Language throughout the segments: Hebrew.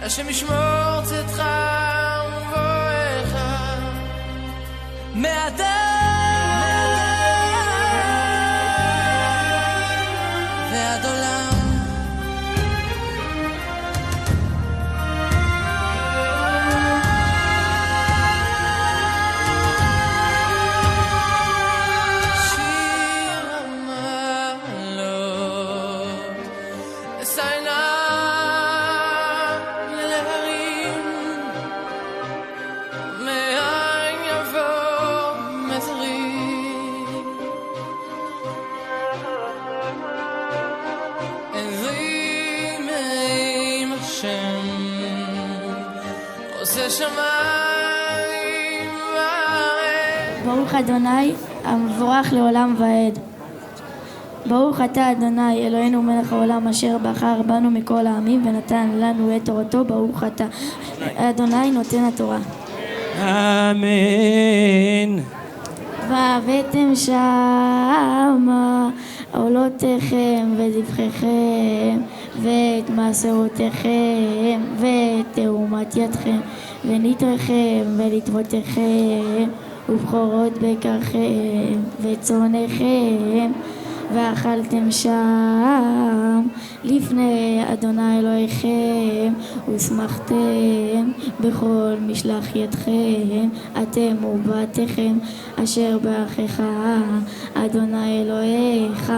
השם ישמור צאתך ובואך מאדם ועד עולם. שיר המעלות אשאנה ברוך אדוני המבורך לעולם ועד. ברוך אתה אדוני אלוהינו מלך העולם אשר בחר בנו מכל העמים ונתן לנו את תורתו. ברוך אתה אדוני נותן התורה. אמן. והבאתם שמה עולותיכם וזבחיכם ואת מסעותיכם ואת תרומת ידכם וניתריכם ולטבותיכם ובכורות בקרכם וצונכם ואכלתם שם לפני אדוני אלוהיכם ושמחתם בכל משלח ידכם אתם ובתיכם אשר ברכך אדוני אלוהיך.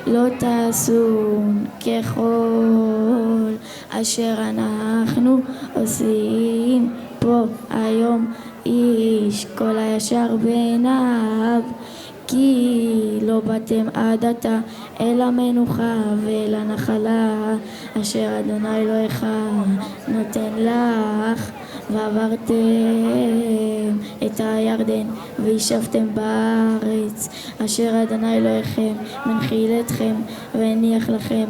לא תעשו ככל אשר אנחנו עושים פה היום איש כל הישר בעיניו, כי לא באתם עד עתה אל המנוחה ואל הנחלה אשר אדוני אלוהיך נותן לך. ועברתם את הירדן וישבתם בארץ אשר אדוני אלוהיכם מנחיל אתכם והניח לכם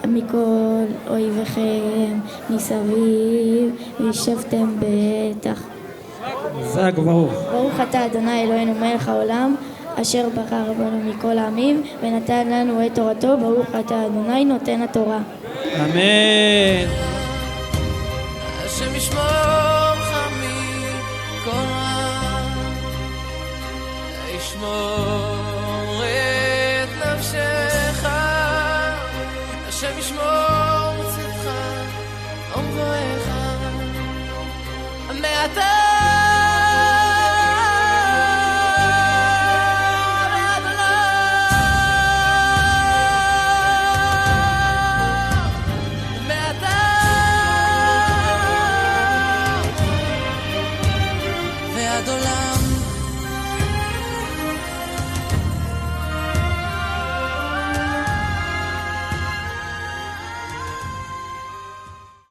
מכל אויביכם מסביב וישבתם בטח. חזק וברוך. ברוך אתה אדוני אלוהינו מלך העולם אשר בחר בנו מכל העמים ונתן לנו את תורתו. ברוך אתה אדוני נותן התורה. אמן. השם ישמור לך מכל רע, ישמור את נפשך, השם ישמור צאתך ובואך מעתה